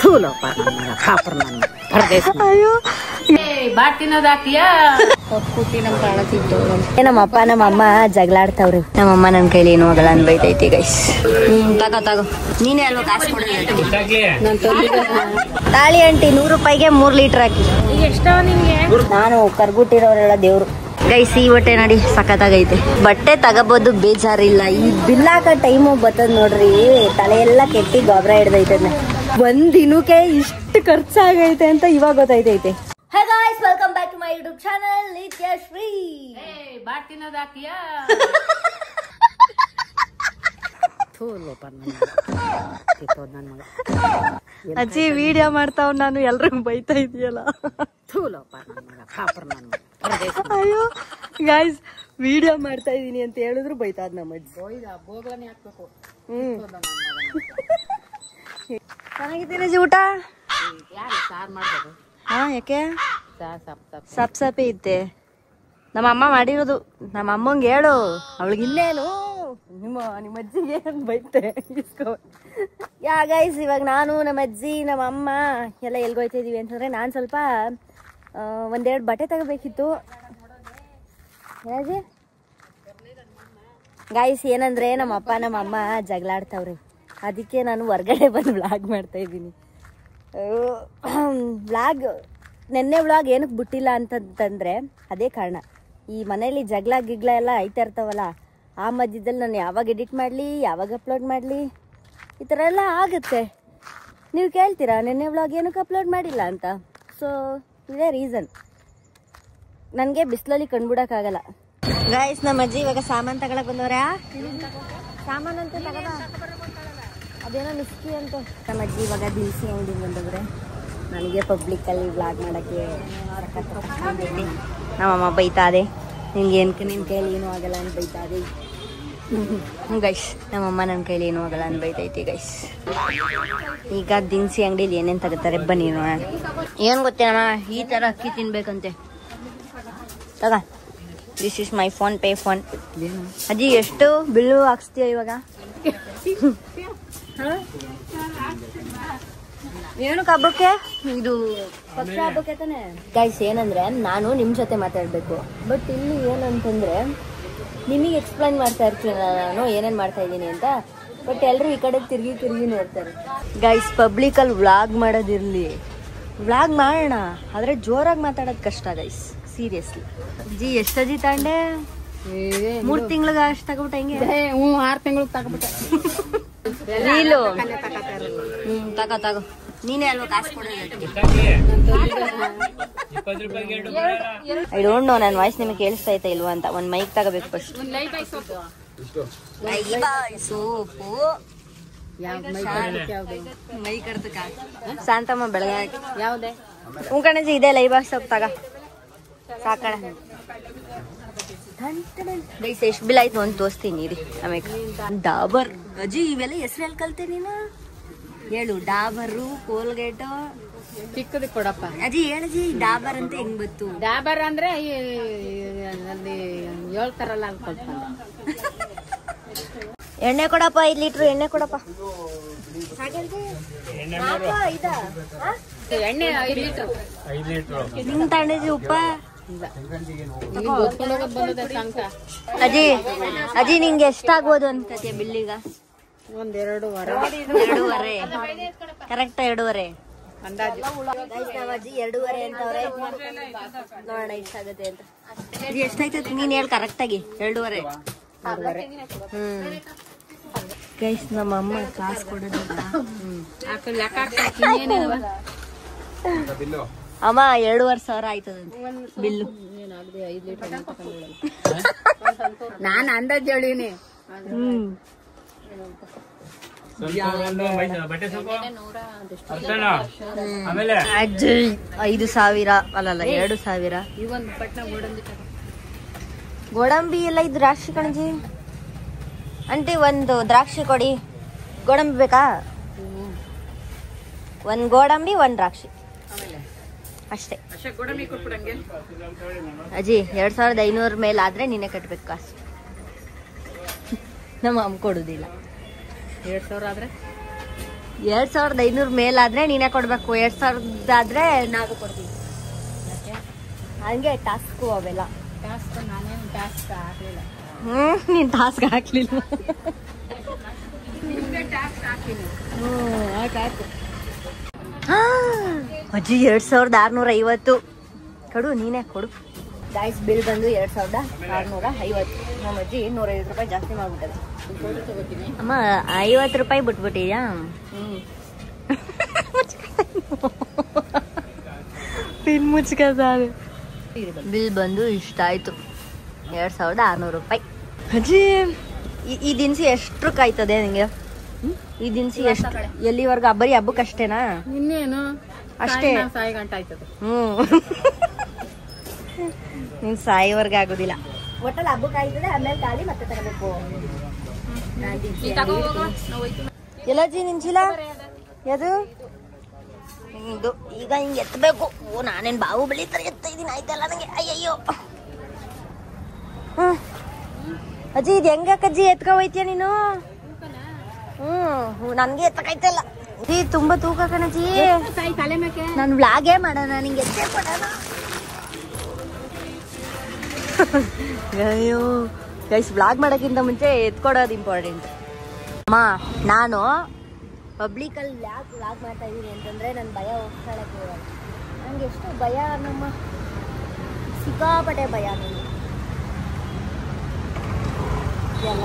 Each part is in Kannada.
ಅಯ್ಯೋ ನಮ್ಮಪ್ಪ ನಮ್ಮಮ್ಮ ಜಗಳಾಡ್ತಾವ್ರಿ. ನಮ್ಮಮ್ಮ ನನ್ ಕೈಲಿ ಏನು ಆಗಲ್ಲ ಅನ್ಬೈತೈತಿ ಗೈಸ್. ತಗೋ ನೀನೇ ಅಲ್ವಾ ಕಾಸು ಕೊಡೋದು. ತಾಳಿ ಆಂಟಿ 100 ರೂಪಾಯಿಗೆ 3 ಲೀಟರ್ ಹಾಕಿ. ನಾನು ಕರ್ಗುಟ್ಟಿರೋರೆಲ್ಲ ದೇವ್ರು ಗೈಸ್. ಈ ಬಟ್ಟೆ ನೋಡಿ ಸಖತ್ತಾಗೈತೆ. ಬಟ್ಟೆ ತಗೋಬಹುದು ಬೇಜಾರಿಲ್ಲ. ಈ ಬಿಲ್ ಹಾಕೋ ಟೈಮು ಬರ್ತದ ನೋಡ್ರಿ. ತಲೆ ಎಲ್ಲ ಕೆಟ್ಟಿ ಗೊಬ್ಬರ ಹಿಡ್ದೈತೆ. ಒಂದ್ ದಿನಕ್ಕೆ ಇಷ್ಟು ಖರ್ಚಾಗೈತೆ ಅಂತ ಇವಾಗ ಗೊತ್ತೈತೈತೆ. Hey guys, welcome back to my YouTube channel, Nityashree. Hey, ಬಾಟಿನದಾಕಿಯಾ? ಅಜ್ಜಿ ವಿಡಿಯೋ ಮಾಡ್ತಾವ್, ನಾನು ಎಲ್ರಿಗೂ ಬೈತಾ ಇದೆಯಲ್ಲ. ಅಯ್ಯೋ ಗೈಸ್, ವಿಡಿಯೋ ಮಾಡ್ತಾ ಇದೀನಿ ಅಂತ ಹೇಳಿದ್ರು ಬೈತಾದ್ ನಮ್ಮ ಅಜ್ಜಿ. ಚೆನ್ನಾಗಿದ್ದೀನಿ ಅಜ್ಜಿ ಊಟ? ಹಾ, ಯಾಕೆ ಸಪ್ ಸಪಿ ಇತ್ತೆ. ನಮ್ಮ ಅಮ್ಮ ಮಾಡಿರೋದು. ನಮ್ಮ ಅಮ್ಮಂಗೆ ಹೇಳು, ಅವಳಿಗೆ ಇನ್ನೇನು ನಿಮ್ಮ ಅಜ್ಜಿಗೆ ಬೈತೆ. ಯಾ ಗೈಸ್, ಇವಾಗ ನಾನು ನಮ್ಮ ಅಜ್ಜಿ ನಮ್ಮ ಅಮ್ಮ ಎಲ್ಲ ಎಲ್ಗೋಯ್ತಾ ಇದೀವಿ ಅಂತಂದ್ರೆ, ನಾನು ಸ್ವಲ್ಪ ಒಂದೆರಡು ಬಟ್ಟೆ ತಗೋಬೇಕಿತ್ತು. ಗೈಸ್ ಏನಂದ್ರೆ, ನಮ್ಮ ಅಪ್ಪ ನಮ್ಮ ಅಮ್ಮ ಜಗಳಾಡ್ತಾವ್ರಿ. ಅದಕ್ಕೆ ನಾನು ಹೊರ್ಗಡೆ ಬಂದು ವ್ಲಾಗ್ ಮಾಡ್ತಾ ಇದ್ದೀನಿ. ನೆನ್ನೆ ವ್ಲಾಗ್ ಏನಕ್ಕೆ ಬಿಟ್ಟಿಲ್ಲ ಅಂತಂತಂದ್ರೆ ಅದೇ ಕಾರಣ. ಈ ಮನೇಲಿ ಜಗಳ ಗಿಗ್ಲ ಎಲ್ಲ ಐತಾ ಇರ್ತಾವಲ್ಲ, ಆ ಮಧ್ಯದಲ್ಲಿ ನಾನು ಯಾವಾಗ ಎಡಿಟ್ ಮಾಡಲಿ, ಯಾವಾಗ ಅಪ್ಲೋಡ್ ಮಾಡಲಿ, ಈ ಥರ ಎಲ್ಲ ಆಗುತ್ತೆ. ನೀವು ಕೇಳ್ತೀರಾ ನೆನ್ನೆ ವ್ಲಾಗ್ ಏನಕ್ಕೆ ಅಪ್ಲೋಡ್ ಮಾಡಿಲ್ಲ ಅಂತ. ಸೊ ಇದೇ ರೀಸನ್. ನನಗೆ ಬಿಸಿಲಲ್ಲಿ ಕಂಡುಬಿಡೋಕ್ಕಾಗಲ್ಲ. ಗೈಸ್, ನಮ್ಮ ಅಜ್ಜಿ ಇವಾಗ ಸಾಮಾನು ತಗೊಳಕ್ ಬಂದವ್ರೆ. ಸಾಮಾನು ಅಂತ ತಗೋದ, ಅದೇನೋ ಮಿಸ್ಕಿ ಅಂತ. ನಮ್ಮ ಅಜ್ಜಿ ಇವಾಗ ದಿನಸಿ ಅಂಗಡಿಗೆ ಬಂದವ್ರೆ. ನನಗೆ ಪಬ್ಲಿಕ್ಕಲ್ಲಿ ವ್ಲಾಗ್ ಮಾಡೋಕ್ಕೆ ನಮ್ಮಮ್ಮ ಬೈತಾದೆ. ನಿನ್ಗೆ ನಿನ್ನ ಕೈಲಿ ಏನೂ ಆಗಲ್ಲ ಅಂತ ಬೈತಾದೆ. ಗೈಸ್, ನಮ್ಮಮ್ಮ ನನ್ನ ಕೈಲಿ ಏನೂ ಆಗಲ್ಲ ಅಂತ ಬೈತೈತಿ ಗೈಸ್. ಈಗ ದಿನಸಿ ಅಂಗಡಿಲಿ ಏನೇನು ತಗೋತಾರೆ ಬನ್ನಿ ನೋಡೋಣ. ಏನು ಗೊತ್ತೇನಮ್ಮ, ಈ ಥರ ಅಕ್ಕಿ ತಿನ್ಬೇಕಂತೆ. ತಗ, this is my phone pay phone. ಅಜ್ಜಿ ಎಷ್ಟು ಬಿಲ್ಲು ಹಾಕ್ಸ್ತೀಯ ಇವಾಗ? ಏನು ಹಬ್ಬಕ್ಕೆ? ಇದು ಪಕ್ಷ ಹಬ್ಬಕ್ಕೆ ತಾನೆ ಗೈಸ್. ಏನಂದ್ರೆ, ನಾನು ನಿಮ್ ಜೊತೆ ಮಾತಾಡ್ಬೇಕು, ಬಟ್ ಇಲ್ಲಿ ಏನಂತಂದ್ರೆ ನಿಮಗೆ ಎಕ್ಸ್ಪ್ಲೈನ್ ಮಾಡ್ತಾ ಇರ್ತೀನಿ ನಾನು ಏನೇನ್ ಮಾಡ್ತಾ ಇದ್ದೀನಿ ಅಂತ. ಬಟ್ ಎಲ್ರು ಈ ಕಡೆ ತಿರುಗಿ ನೋಡ್ತಾರೆ ಗೈಸ್. ಪಬ್ಲಿಕಲ್ಲಿ ವ್ಲಾಗ್ ಮಾಡೋದಿರ್ಲಿ, ವ್ಲಾಗ್ ಮಾಡೋಣ, ಆದ್ರೆ ಜೋರಾಗಿ ಮಾತಾಡೋದು ಕಷ್ಟ ಗೈಸ್, ಸೀರಿಯಸ್ಲಿ. ಜಿ ಎಷ್ಟು ಅಜ್ಜಿ ತಗೊಂಡೆ? 3 ತಿಂಗಳಿಗೆ ಅಷ್ಟು ತಗೋಬಿಟ್ಟ? ಹೆಂಗೆ? 6 ತಿಂಗಳಿಗೆ ತಗೋಬಿಟ್ಟೆ. ನೀಲು ತಗೋ, ನೀನೇ ಅಲ್ವಾ ಕಾಸು ಕೊಡೋದು. ಐ ಡೋಂಟ್ ನೋ ನನ್ನ ವಾಯ್ಸ್ ನಿಮಗೆ ಕೇಳಿಸ್ತಾ ಐತಾ ಇಲ್ವಾ ಅಂತ. ಒಂದು ಮೈಕ್ ತಗೋಬೇಕು ಫಸ್ಟ್. ಸೋಪು ಮೈಕ್ ಕಡ್ತಕ್ಕ ಶಾಂತಮ್ಮ ಬೆಳಗ್ಗೆ ಯಾವ್ದೇ ಕಣಜಿ ಇದೆ ಲೈಬಾಯ್ ಸೋಪ್ ತಗ ಸಾಕಣ. ಗೈಸ್, ಎಷ್ಟು ಬಿಲ್ ಆಯ್ತು ಅಂತ ತೋರಿಸ್ತೀನಿ ರೀ. ಆಮೇಲೆ ಡಾಬರ್ ಅಜ್ಜಿ ಇವೆಲ್ಲ ಹೆಸರು ಎಲ್ಲಿ ಕಲ್ತೆ ನೀನು? ಹೇಳು. ಡಾಬರು, ಕೋಲ್ಗೇಟು ಚಿಕ್ಕದು ಕೊಡಪ್ಪ ಅಜ್ಜಿ. ಹೇಳಜ್ಜಿ, ಡಾಬರ್ ಅಂತ ಹೆಂಗ್ ಬತ್ತು? ಡಾಬರ್ ಅಂದ್ರೆ ಅಲ್ಲಿ ಹೇಳ್ತಾರಲ್ಲ ಅಂತ ಸ್ವಲ್ಪ. ಎಣ್ಣೆ ಕೊಡಪ್ಪ, 5 ಲೀಟ್ರ್ ಎಣ್ಣೆ ಕೊಡಪ್ಪ. ಎಣ್ಣೆ 5 ಲೀಟ್ರ್ ನಿಂಗ್ ತಗೊಂಡಿದ್ರಿ ಉಪ್ಪ? ಅಜ್ಜಿ ನಿಂಗೆ ಎಷ್ಟಾಗ್ಬೋದು ಅನ್ಕತಿಯ ಬಿಲ್ಲಿಗ? 2.5 ಕರೆಕ್ಟ್ 2.5 ಅಂದಾಜು. ಅಜ್ಜಿ 2.5 ಅಂತವ್ರೆ, ನೋಡೋಣ ಎಷ್ಟಾಗತ್ತೆ ಅಂತ. ಅಜ್ಜಿ ಎಷ್ಟಾಯ್ತದ ನೀನ್ ಹೇಳಿ ಕರೆಕ್ಟಾಗಿ? 2.5. ಗೈಸ್, ನಮ್ಮ ಅಮ್ಮ ಕಾಸು ಕೊಡೋದಿಲ್ಲ. ಅಮ್ಮ 2,500 ಆಯ್ತದಂತೆ ಬಿಲ್ಲು. ನಾನು ಅಂದಾಜು ಹೇಳಿನಿ. ಅಜ್ಜಿ 5,000 ಅಲ್ಲಲ್ಲ 2,000. ಗೋಡಂಬಿ ಎಲ್ಲ ಇದು ದ್ರಾಕ್ಷಿ ಕಣಜಿ. ಆಂಟಿ ಒಂದು ದ್ರಾಕ್ಷಿ ಕೊಡಿ. ಗೋಡಂಬಿ ಬೇಕಾ? 1 ಗೋಡಂಬಿ 1 ದ್ರಾಕ್ಷಿ ಅಷ್ಟೇ. ಅಜ್ಜಿ 2,500 ಮೇಲೆ ಆದ್ರೆ ನೀನೇ ಕಟ್ಬೇಕು ಕಾಸು. ನಮ್ಮ ಅಮ್ಮ ಕೊಡುದಿಲ್ಲ. 2,000 ಆದ್ರೆ 2500 ಮೇಲಾದ್ರೆ ನೀನೇ ಕೊಡ್ಬೇಕು, 2000 ಆದ್ರೆ ನಾವು ಕೊಡ್ತೀವಿ. ಹಂಗೆ ಟಾಸ್ಕು ಅವೆಲ್ಲ. ನೀನ್ ಟಾಸ್ಕ್ ಹಾಕ್ಲಿಲ್ಲ. ಅಜ್ಜಿ 2650 ಕೊಡು, ನೀನೇ ಕೊಡು. ಗಾಯ್ಸ್ ಬಿಲ್ ಬಂದು 2650. ನಮ್ಮ ಅಜ್ಜಿ 150 ರೂಪಾಯಿ ಜಾಸ್ತಿ ಮಾಡ್ಬಿಟ್ಟದೆ. ಅಮ್ಮ 50 ರೂಪಾಯಿ ಬಿಟ್ಬಿಟ್ಟಿದ್ಯಾ? ಪಿನ್ ಮುಚ್ಕಸಾರೆ. ಬಿಲ್ ಬಂದು ಇಷ್ಟ ಆಯ್ತು, 2600 ರೂಪಾಯಿ. ಅಜ್ಜಿ ಈ ದಿನಸಿ ಎಷ್ಟು ಕಾಯ್ತದೆ ನಿಂಗೆ? ಈ ದಿನಸಿ ಎಷ್ಟು ಎಲ್ಲಿವರೆಗೂ? ಬರೀ ಹಬ್ಬಕ್ಕೆ ಅಷ್ಟೇನಾ? ಇನ್ನೇನು ಅಷ್ಟೇ, ಸಾಯಿ ಗಂಟೆ ಆಯ್ತದೆ. ನೀನ್ ಸಾಯಿವರ್ಗ ಆಗುದಿಲ್ಲ. ಒಟ್ಟಲ್ಲಿ ಹಬ್ಬಕ್ಕೆ ಆಯ್ತದೆ, ಆಮೇಲೆ ಖಾಲಿ ಮತ್ತೆ ತಗೋಬೇಕು. ಎಲ್ಲಜ್ಜಿ ನಿನ್ ಚೀಲ ಯಾವುದು? ಇದು ಈಗ ಹಿಂಗೆ ಎತ್ತಬೇಕು. ಓ ನಾನೇನ್ ಬಾವು ಬೆಳಿತಾರೆ ಎತ್ತ ಇದೀನಿ, ಆಯ್ತಲ್ಲ ನಂಗೆ. ಅಯ್ಯಯ್ಯೋ ಅಜ್ಜಿ ಇದು ಹೆಂಗಜ್ಜಿ ಎತ್ಕೊ ಹೋಯ್ತೀಯ ನೀನು? ನನ್ಗೆ ಎತ್ತಕೈತಲ್ಲ ಅಜ್ಜಿ, ತುಂಬಾ ತೂಕ ಕಣಜ್ಜಿ. ನಾನು ವ್ಲಾಗೇ ಮಾಡೋಣ, ನಿಂಗೆ ಎತ್ತೇ ಕೊಡೋಣ. ಅಯ್ಯೋ ಗೈಸ್, ವ್ಲಾಗ್ ಮಾಡೋಕ್ಕಿಂತ ಮುಂಚೆ ಎತ್ಕೊಡೋದು ಇಂಪಾರ್ಟೆಂಟ್. ಅಮ್ಮ ನಾನು ಪಬ್ಲಿಕಲ್ಲಿ ಯಾಕೆ ವ್ಲಾಗ್ ಮಾಡ್ತಾ ಇದ್ದೀನಿ ಅಂತಂದರೆ ನನ್ನ ಭಯ ಹೋಗ್ತಾಳಕ್ಕೆ ಹೋಗಲ್ಲ. ನನಗೆ ಎಷ್ಟು ಭಯ ನಮ್ಮ, ಸಿಕ್ಕಾಪಟ್ಟೆ ಭಯ ನನಗೆ ಎಲ್ಲ.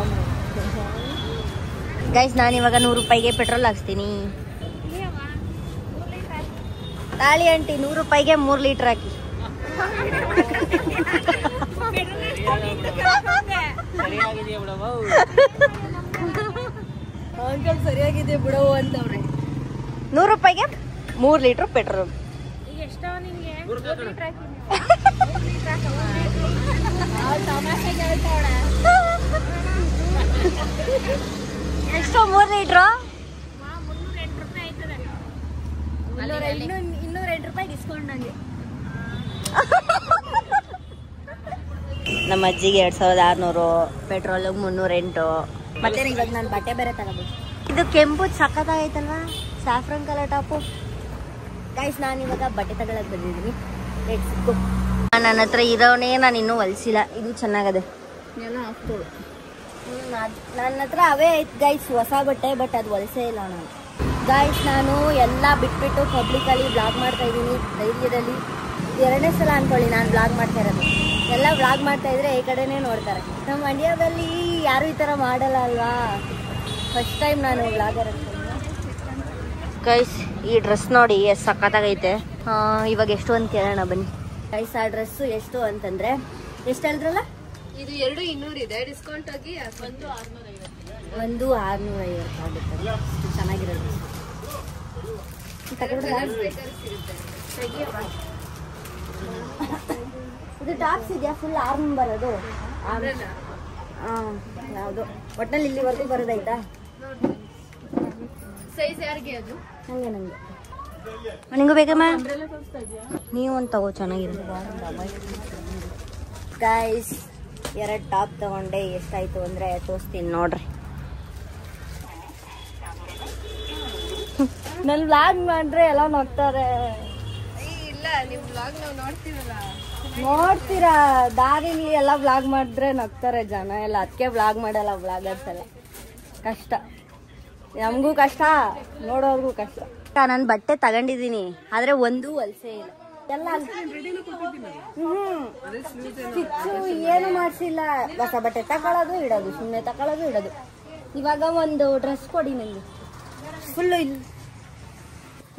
ಗೈಸ್ ನಾನಿವಾಗ 100 ರೂಪಾಯಿಗೆ ಪೆಟ್ರೋಲ್ ಹಾಕ್ಸ್ತೀನಿ. ತಾಳಿ ಆಂಟಿ 100 ರೂಪಾಯಿಗೆ 3 ಲೀಟ್ರ್ ಹಾಕಿ. ಅಂಕಲ್ ಸರಿಯಾಗಿದೆ ಬಿಡವು ಅಂತವ್ರೆ. 100 ರೂಪಾಯಿಗೆ 3 ಲೀಟ್ರ್ ಪೆಟ್ರೋಲ್. ಎಷ್ಟು 3 ಲೀಟ್ರು? 208 ರೂಪಾಯಿ ಡಿಸ್ಕೌಂಟ್ ನನಗೆ. ನಮ್ಮ ಅಜ್ಜಿಗೆ 2600, ಪೆಟ್ರೋಲ್ 308. ಮತ್ತೆ ಇವಾಗ ನಾನು ಬಟ್ಟೆ ಬೇರೆ ತಗೋಬೇಕು. ಇದು ಕೆಂಪು ಸಖತ್ತಾಗೈತಲ್ವಾ, ಸ್ಯಾಫ್ರನ್ ಕಲರ್ ಟಾಪು. ಗೈಸ್ ನಾನು ಇವಾಗ ಬಟ್ಟೆ ತಗೊಳಕ್ ಬಂದಿದ್ದೀನಿ. ನನ್ನ ಹತ್ರ ಇರೋನೇ ನಾನು ಇನ್ನೂ ಹೊಲಿಸಿಲ್ಲ. ಇದು ಚೆನ್ನಾಗದೆ, ನನ್ನ ಹತ್ರ ಅವೇ ಐತೆ ಗೈಸ್ ಹೊಸ ಬಟ್ಟೆ, ಬಟ್ ಅದು ಹೊಲಿಸೇ ಇಲ್ಲ ನಾನು. ಗೈಸ್ ನಾನು ಎಲ್ಲ ಬಿಟ್ಬಿಟ್ಟು ಪಬ್ಲಿಕಲ್ಲಿ ವ್ಲಾಗ್ ಮಾಡ್ತಾ ಇದ್ದೀನಿ ಧೈರ್ಯದಲ್ಲಿ. 2ನೇ ಸಲ ಅನ್ಕೊಳ್ಳಿ ನಾನು ವ್ಲಾಗ್ ಮಾಡ್ತಾ ಇರೋದು. ಎಲ್ಲ ವ್ಲಾಗ್ ಮಾಡ್ತಾ ಇದ್ರೆ ಈ ಕಡೆನೇ ನೋಡ್ತಾರೆ. ನಮ್ಮ ಮಂಡ್ಯದಲ್ಲಿ ಯಾರು ಈ ಥರ ಮಾಡಲ್ಲ ಅಲ್ವಾ, ಫಸ್ಟ್ ಟೈಮ್ ನಾನು ವ್ಲಾಗರ್ ಅಂತ. ಗೈಸ್ ಈ ಡ್ರೆಸ್ ನೋಡಿ ಎಷ್ಟು ಸಖತ್ತಾಗೈತೆ. ಇವಾಗ ಎಷ್ಟು ಅಂತ ಕೇಳೋಣ ಬನ್ನಿ. ಗೈಸ್ ಆ ಡ್ರೆಸ್ಸು ಎಷ್ಟು ಅಂತಂದರೆ, ಎಷ್ಟು ಹೇಳಿದ್ರಲ್ಲ? ಇದು 2,200 ಇದೆ, ಡಿಸ್ಕೌಂಟ್ ಆಗಿ 1,650 ಆಗುತ್ತೆ. ಚೆನ್ನಾಗಿರೋದು ಇದು ಟಾಪ್ಸ್ ಇದೆಯಾ? ಫುಲ್ ಆರ್ಮ್ ಬರೋದು. ಯಾವುದು ಒಟ್ಟಲ್ಲಿ ಇಲ್ಲಿವರೆಗೂ ಬರೋದಾಯ್ತಾ? ಸೈಜ್ ಯಾರಿಗೆ ಅದು? ಹಂಗೆ ನನಗೆ ನಿಂಗೂ ಬೇಕಮ್ಮ? ನೀವು ಒಂದು ತಗೋ, ಚೆನ್ನಾಗಿರೋದು. ಗೈಸ್ 2 ಟಾಪ್ ತಗೊಂಡೆ. ಎಷ್ಟಾಯ್ತು ಅಂದರೆ ತೋರಿಸ್ತೀನಿ ನೋಡ್ರಿ. ನನ್ನ ವ್ಲಾಗ್ ಮಾಡ್ರೆ ಎಲ್ಲ ನೋಡ್ತಾರೆ. ಇಲ್ಲ ನಿಮ್ ವ್ಲಾಗ್ ನಾವು ನೋಡ್ತೀವಲ್ಲ. ನೋಡ್ತೀರಾ, ದಾರಿಲಿ ಎಲ್ಲ ವ್ಲಾಗ್ ಮಾಡಿದ್ರೆ ನಗ್ತಾರೆ ಜನ ಎಲ್ಲ. ಅದಕ್ಕೆ ವ್ಲಾಗ್ ಮಾಡಲ್ಲ ವ್ಲಾಗರ್ಸ್ ಎಲ್ಲ. ಕಷ್ಟ, ನಮಗೂ ಕಷ್ಟ, ನೋಡೋರ್ಗೂ ಕಷ್ಟ. ನಾನು ಬಟ್ಟೆ ತಗೊಂಡಿದ್ದೀನಿ, ಆದರೆ ಒಂದು ಹೊಲ್ಸೇ ಇಲ್ಲ. ಎಲ್ಲ ಏನು ಮಾಡಿಸಿಲ್ಲ. ಹೊಸ ಬಟ್ಟೆ ತಗೊಳ್ಳೋದು ಇಡೋದು, ಸುಮ್ಮನೆ ತಗೊಳ್ಳೋದು ಇಡೋದು. ಇವಾಗ ಒಂದು ಡ್ರೆಸ್ ಕೊಡಿ ನನಗೆ ಫುಲ್ಲು. ಇಲ್ಲ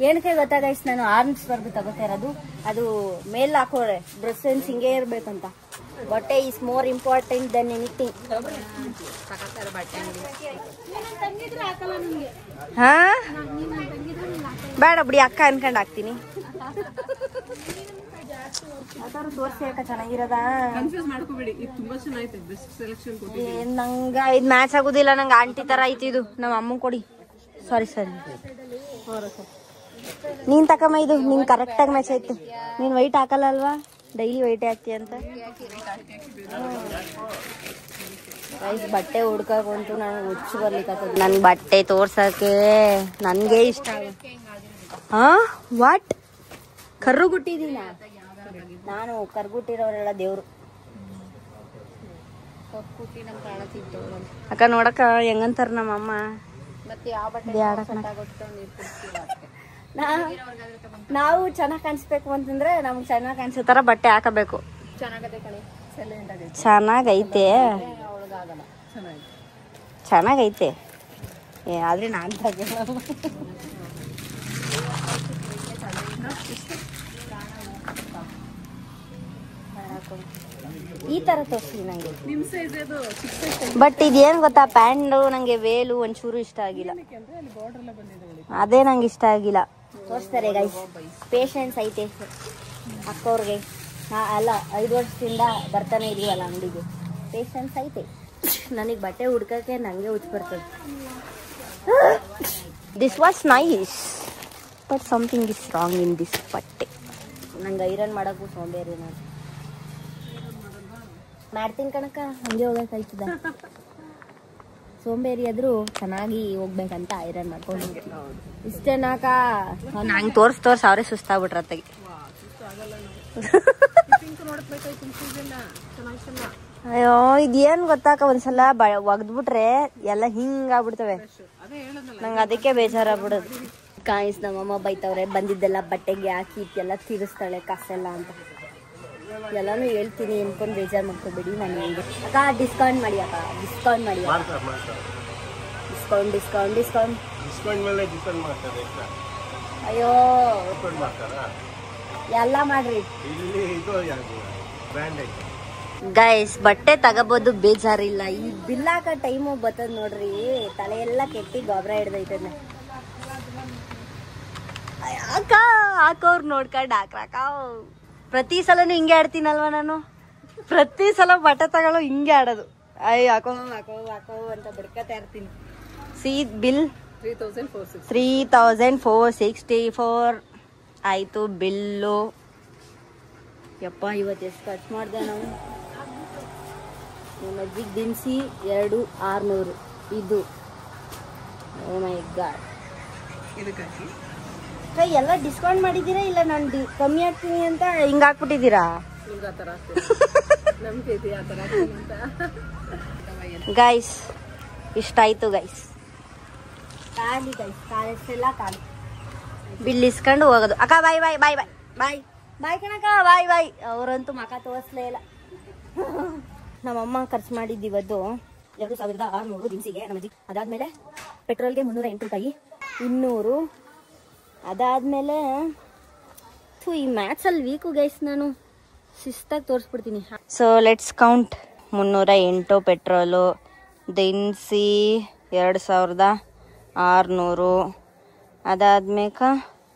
ಏನಕ್ಕೆ ಗೊತ್ತಾ ಗೈಸ್, ನಾನು ಆರ್ಮ್ಸ್ವರೆಗೂ ತಗೋತಾ ಇರೋದು. ಅದು ಮೇಲೆ ಹಾಕೋರೆ ಡ್ರೆಸ್ ಸೆನ್ಸ್ ಹಿಂಗೆ ಇರಬೇಕಂತ. ಬಟ್ಟೆ is more important than anything. ಹಾ ಬೇಡ ಬಿಡಿ, ಅಕ್ಕ ಅನ್ಕೊಂಡು ಹಾಕ್ತೀನಿ. ತೋರಿಸಿ ಅಕ್ಕ ಚೆನ್ನಾಗಿರೋದಾ? ನಂಗೆ ಇದು ಮ್ಯಾಚ್ ಆಗುದಿಲ್ಲ, ನಂಗೆ ಆಂಟಿ ತರ ಐತಿ ಇದು. ನಮ್ಮ ಅಮ್ಮ ಕೊಡಿ. ಸಾರಿ ನೀನ್ ತಕಮ್ಮ, ಇದು ನಿಂಗೆ ಕರೆಕ್ಟಾಗಿ ಮ್ಯಾಚ್ ಐತೆ. ನೀನ್ ವೈಟ್ ಹಾಕಲ್ಲ ಅಲ್ವಾ? ಡೈಲಿ ವೈಟೇ ಹಾಕ್ತಿ ಅಂತ ಗೈಸ್. ಬಟ್ಟೆ ಹುಡ್ಕಂತೂ ನನಗೆ ಹುಚ್ಚು ಬರ್ಲಿಕ್ಕತ್ತದ. ನನ್ ಬಟ್ಟೆ ತೋರ್ಸಕ್ಕೆ ನನ್ಗೆ ಇಷ್ಟ. ವಾಟ್ ಕರ್ರುಗುಟ್ಟಿದೀನ ನಾನು? ಕರ್ಗುಟ್ಟಿರೋರೆಲ್ಲ ದೇವ್ರು. ಅಕ್ಕ ನೋಡಕ್ಕ ಹೆಂಗಂತಾರ ನಮ್ಮಮ್ಮ. ನಾವು ಚೆನ್ನಾಗ್ ಕಾಣಿಸ್ಬೇಕು ಅಂತಂದ್ರೆ ನಮ್ಗೆ ಚೆನ್ನಾಗ್ ಕಾಣಿಸೋ ತರ ಬಟ್ಟೆ ಹಾಕಬೇಕು. ಚೆನ್ನಾಗೈತೆ ಚೆನ್ನಾಗೈತೆ ಆದ್ರೆ ನಾನ್ ಈ ತರ ತೋರಿಸಿ ನಂಗೆ. ಬಟ್ ಇದೇನ್ ಗೊತ್ತಾ, ಪ್ಯಾಂಟ್ ನಂಗೆ ವೇಲು ಒಂಚೂರು ಇಷ್ಟ ಆಗಿಲ್ಲ. ಅದೇ ನಂಗೆ ಇಷ್ಟ ಆಗಿಲ್ಲ. ತೋರಿಸ್ತಾರೆ ಗೈಸ್, ಪೇಷನ್ಸ್ ಐತೆ ಅಕ್ಕವ್ರಿಗೆ. ಅಲ್ಲ 5 ವರ್ಷದಿಂದ ಬರ್ತಾನೆ ಇದೀವಲ್ಲ ಅಂಗಡಿಗೆ, ಪೇಷನ್ಸ್ ಐತೆ. ನನಗೆ ಬಟ್ಟೆ ಹುಡ್ಕಕ್ಕೆ ನಂಗೆ ಹುಚ್ಚು ಬರ್ತದೆ. This was nice but something is wrong in this ಬಟ್ಟೆ. ನಂಗೆ ಐರನ್ ಮಾಡೋಕ್ಕೂ ಸೋಂಬೇರಿ. ನಾನು ಮಾಡ್ತೀನಿ ಕಣಕ್ಕ, ಹಂಗೆ ಹೋಗಕ್ಕಾಯ್ತದ. ಸೋಂಬೇರಿ ಆದ್ರೂ ಚೆನ್ನಾಗಿ ಹೋಗ್ಬೇಕಂತ ಐರನ್ ಮಾಡ್ಕೊಂಡು ಇಷ್ಟೇನಾಕ. ನಂಗೆ ತೋರ್ಸ್ ಅವರೇ ಸುಸ್ತಾಗ್ಬಿಟ್ರತ್ತಾಗಿ. ಅಯ್ಯೋ ಇದೇನ್ ಗೊತ್ತಾಕ, ಒಂದ್ಸಲ ಒಗ್ದ್ಬಿಟ್ರೆ ಎಲ್ಲ ಹಿಂಗಾಗ್ಬಿಡ್ತವೆ. ನಂಗೆ ಅದಕ್ಕೆ ಬೇಜಾರಾಗ್ಬಿಡೋದು. ಕಾಯಿಸ್ ನಮ್ಮಮ್ಮ ಬೈತವ್ರೆ, ಬಂದಿದ್ದೆಲ್ಲ ಬಟ್ಟೆಗೆ ಹಾಕಿ ಎಲ್ಲ ತೀರಿಸ್ತಾಳೆ ಕಾಸೆಲ್ಲ ಅಂತ. ಎಲ್ಲಾನು ಹೇಳ್ತೀನಿ ಅನ್ಕೊಂಡು ಬೇಜಾರು ಮಾಡ್ಕೋಬೇಡಿ. ನಾನು ಅಕ್ಕ ಡಿಸ್ಕೌಂಟ್ ಮಾಡಿ, ಅಕ್ಕ ಡಿಸ್ಕೌಂಟ್ ಮಾಡಿ. ಡಿಸ್ಕೌಂಟ್ ಅಯ್ಯೋ ಎಲ್ಲ ಮಾಡ್ರಿ ಗೈಸ್. ಬಟ್ಟೆ ತಗೋಬಹುದು, ಬೇಜಾರಿಲ್ಲ. ಈ ಬಿಲ್ ಹಾಕೋ ಟೈಮು ಬರ್ತದ ನೋಡ್ರಿ, ತಲೆ ಎಲ್ಲ ಕೆಟ್ಟಿ ಗೊಬ್ಬರ ಹಿಡ್ದೈತದ. ಅಕ್ಕ ಹಾಕೋರ್ ನೋಡ್ಕೊಂಡು ಹಾಕ್ರಾಕ. ಪ್ರತಿ ಸಲನು ಹಿಂಗೆ ಆಡ್ತೀನಲ್ವ ನಾನು. ಪ್ರತಿ ಸಲ ಬಟ್ಟೆ ತಗೊಳ್ಳೋ ಹಿಂಗೆ ಆಡೋದು. ಅಯ್ಯ ಹಾಕೋ ಹಾಕೋ ಹಾಕೋ ಅಂತ ಬಡ್ಕತಾ ಇರ್ತೀನಿ. ಸಿ ಬಿಲ್ 3464 ಆಯ್ತು ಬಿಲ್ಲು. ಯಪ್ಪ ಇವತ್ತು ಎಷ್ಟು ಖರ್ಚು ಮಾಡಿದೆ ನಾವು. ನಮ್ಮ ಅಜ್ಜಿಗೆ ದಿನಸಿ 2600. ಇದು ಓ ಮೈ ಗಾಡ್. ಎಲ್ಲ ಡಿಸ್ಕೌಂಟ್ ಮಾಡಿದ್ದೀರಾ ಇಲ್ಲ ನಾನು ಕಮ್ಮಿ ಆಗ್ತೀನಿ ಅಂತ ಹಿಂಗ ಹಾಕ್ಬಿಟ್ಟಿದ್ದೀರಾ? ಗೈಸ್ ಇಷ್ಟಾಯ್ತು ಗೈಸ್. ಖಾಲಿ ಗೈಸ್, ಕಾಲೆಲ್ಲ ಖಾಲಿ. ಬಿಲ್ ಇಸ್ಕೊಂಡು ಹೋಗೋದು. ಅಕ್ಕ ಬಾಯ್ ಬಾಯ್ ಬಾಯ್ ಬಾಯ್ ಬಾಯ್ ಬಾಯ್ ಕಣಕ್ಕ, ಬಾಯ್ ಬಾಯ್. ಅವರಂತೂ ಮಕ ತೋರಿಸ್ಲೇ ಇಲ್ಲ. ನಮ್ಮಮ್ಮ ಖರ್ಚು ಮಾಡಿದ್ದಿವತ್ತು 2600 ದಿನಸಿಗೆ ನಮ್ಮಜ್ಜಿ. ಅದಾದ್ಮೇಲೆ ಪೆಟ್ರೋಲ್ಗೆ 308 ರೂಪಾಯಿ, 200. ಅದಾದ್ಮೇಲೆ ಈ ಮ್ಯಾಥ್ಸ್ ಅಲ್ಲಿ ವೀಕು ಗೈಸ್, ನಾನು ಶಿಸ್ತಾಗಿ ತೋರಿಸ್ಬಿಡ್ತೀನಿ. So let's count. 308 ಪೆಟ್ರೋಲು, ದಿನಸಿ 2600. ಅದಾದ್ಮೇಕ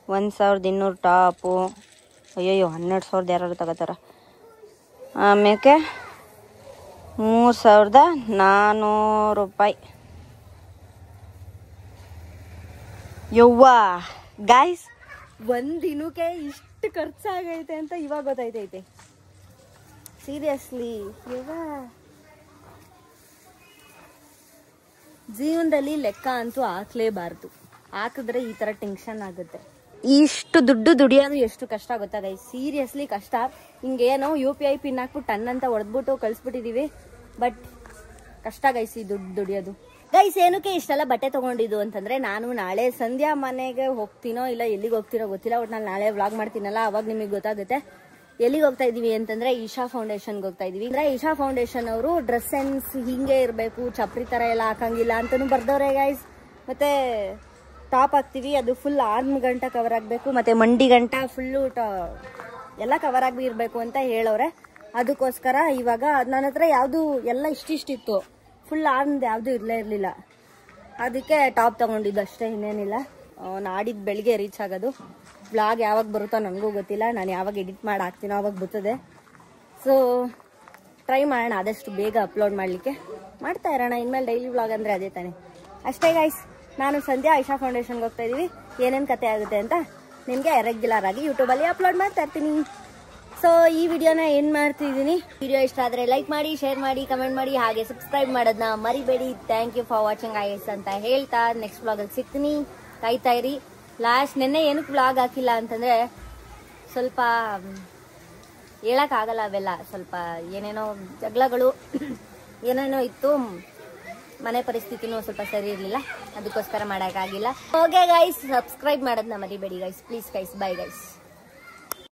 1200 ಟಾಪು. ಅಯ್ಯಯ್ಯೋ 12,000 ಯಾರು ತಗೋತಾರ. ಆಮೇಲೆ 3400 ರೂಪಾಯಿ. ಯವ್ವ ಗಾಯ್ಸ್, ಒಂದ್ ದಿನಕ್ಕೆ ಇಷ್ಟು ಖರ್ಚಾಗೈತೆ ಅಂತ ಇವಾಗ ಗೊತ್ತಾಯ್ತೈತೆ. ಸೀರಿಯಸ್ಲಿ ಜೀವನದಲ್ಲಿ ಲೆಕ್ಕ ಅಂತೂ ಹಾಕ್ಲೇಬಾರ್ದು. ಹಾಕಿದ್ರೆ ಈ ತರ ಟೆನ್ಷನ್ ಆಗುತ್ತೆ. ಇಷ್ಟು ದುಡ್ಡು ದುಡಿಯೋದು ಎಷ್ಟು ಕಷ್ಟ ಗೊತ್ತಾ ಗೈಸ್, ಸೀರಿಯಸ್ಲಿ ಕಷ್ಟ. ಹಿಂಗೇನೋ UPI ಪಿನ್ ಹಾಕ್ಬಿಟ್ಟು ಟನ್ ಅಂತ ಹೊಡೆದ್ಬಿಟ್ಟು ಕಳಿಸ್ಬಿಟ್ಟಿದೀವಿ. ಬಟ್ ಕಷ್ಟ ಗೈಸ್ ಈ ದುಡ್ಡು ದುಡಿಯೋದು. ಗೈಸ್ ಏನಕ್ಕೆ ಇಷ್ಟೆಲ್ಲ ಬಟ್ಟೆ ತಗೊಂಡಿದ್ದು ಅಂತಂದ್ರೆ, ನಾನು ನಾಳೆ ಸಂಧ್ಯಾ ಮನೆಗೆ ಹೋಗ್ತೀನೋ ಇಲ್ಲ ಎಲ್ಲಿಗೆ ಹೋಗ್ತೀನೋ ಗೊತ್ತಿಲ್ಲ. ಬಟ್ ನಾನು ನಾಳೆ ವ್ಲಾಗ್ ಮಾಡ್ತೀನಲ್ಲ, ಅವಾಗ ನಿಮಗೆ ಗೊತ್ತಾಗುತ್ತೆ ಎಲ್ಲಿಗೆ ಹೋಗ್ತಾ ಇದೀವಿ ಅಂತಂದ್ರೆ ಈಶಾ ಫೌಂಡೇಶನ್ಗೆ ಹೋಗ್ತಾ ಇದೀವಿ. ಅಂದ್ರೆ ಈಶಾ ಫೌಂಡೇಶನ್ ಅವರು ಡ್ರೆಸ್ ಸೆನ್ಸ್ ಹಿಂಗೆ ಇರಬೇಕು, ಚಪ್ರಿ ತರ ಎಲ್ಲ ಹಾಕಂಗಿಲ್ಲ ಅಂತಾನು ಬರ್ದವ್ರೆ ಗೈಸ್. ಮತ್ತೆ ಟಾಪ್ ಹಾಕ್ತಿವಿ, ಅದು ಫುಲ್ ಆರ್ಮ್ ಗಂಟ ಕವರ್ ಆಗಬೇಕು, ಮತ್ತೆ ಮಂಡಿ ಗಂಟ ಫುಲ್ಲು ಎಲ್ಲ ಕವರ್ ಆಗಿ ಇರಬೇಕು ಅಂತ ಹೇಳವ್ರೆ. ಅದಕ್ಕೋಸ್ಕರ ಇವಾಗ ನನ್ನ ಹತ್ರ ಯಾವುದು ಎಲ್ಲ ಇಷ್ಟಿಷ್ಟಿತ್ತು, ಫುಲ್ ಆರ್ಮ್ದು ಯಾವುದು ಇರಲಿಲ್ಲ. ಅದಕ್ಕೆ ಟಾಪ್ ತಗೊಂಡಿದ್ದು ಅಷ್ಟೇ, ಇನ್ನೇನಿಲ್ಲ. ನಾಡಿದ್ದು ಬೆಳಿಗ್ಗೆ ರೀಚ್ ಆಗೋದು. ಬ್ಲಾಗ್ ಯಾವಾಗ ಬರುತ್ತೋ ನನಗೂ ಗೊತ್ತಿಲ್ಲ, ನಾನು ಯಾವಾಗ ಎಡಿಟ್ ಮಾಡಿ ಹಾಕ್ತೀನೋ ಅವಾಗ ಬರ್ತದೆ. ಸೊ ಟ್ರೈ ಮಾಡೋಣ ಆದಷ್ಟು ಬೇಗ ಅಪ್ಲೋಡ್ ಮಾಡಲಿಕ್ಕೆ. ಮಾಡ್ತಾ ಇರೋಣ ಇನ್ಮೇಲೆ ಡೈಲಿ ವ್ಲಾಗ್ ಅಂದರೆ ಅದೇ ತಾನೆ. ಅಷ್ಟೇ ಗೈಸ್, ನಾನು ಸಂಧ್ಯಾ ಈಶಾ ಫೌಂಡೇಶನ್ಗೆ ಹೋಗ್ತಾ ಇದೀವಿ. ಏನೇನು ಕತೆ ಆಗುತ್ತೆ ಅಂತ ನಿಮಗೆ ರೆಗ್ಯುಲರ್ ಆಗಿ ಯೂಟ್ಯೂಬಲ್ಲಿ ಅಪ್ಲೋಡ್ ಮಾಡ್ತಾ ಇರ್ತೀನಿ. ಸೊ ಈ ವಿಡಿಯೋನ ಏನ್ ಮಾಡ್ತಿದ್ದೀನಿ, ವಿಡಿಯೋ ಇಷ್ಟ ಆದ್ರೆ ಲೈಕ್ ಮಾಡಿ, ಶೇರ್ ಮಾಡಿ, ಕಮೆಂಟ್ ಮಾಡಿ, ಹಾಗೆ ಸಬ್ಸ್ಕ್ರೈಬ್ ಮಾಡೋದನ್ನ ಮರಿಬೇಡಿ. ಥ್ಯಾಂಕ್ ಯು ಫಾರ್ ವಾಚಿಂಗ್ ಐಸ್ ಅಂತ ಹೇಳ್ತಾ ನೆಕ್ಸ್ಟ್ ವ್ಲಾಗಲ್ಲಿ ಸಿಗ್ತೀನಿ, ಕಾಯ್ತಾ ಇರಿ. ನೆನ್ನೆ ಏನಕ್ಕೆ ವ್ಲಾಗ್ ಹಾಕಿಲ್ಲ ಅಂತಂದ್ರೆ ಸ್ವಲ್ಪ ಹೇಳಕ್ಕಾಗಲ್ಲ, ಅವೆಲ್ಲ ಸ್ವಲ್ಪ ಏನೇನೋ ಜಗಳಗಳು ಏನೇನೋ ಇತ್ತು, ಮನೆ ಪರಿಸ್ಥಿತಿನೂ ಸ್ವಲ್ಪ ಸರಿ ಇರಲಿಲ್ಲ, ಅದಕ್ಕೋಸ್ಕರ ಮಾಡೋಕ್ಕಾಗಿಲ್ಲ. ಓಕೆ ಗೈಸ್, ಸಬ್ಸ್ಕ್ರೈಬ್ ಮಾಡೋದನ್ನ ಮರಿಬೇಡಿ guys, please guys, bye guys.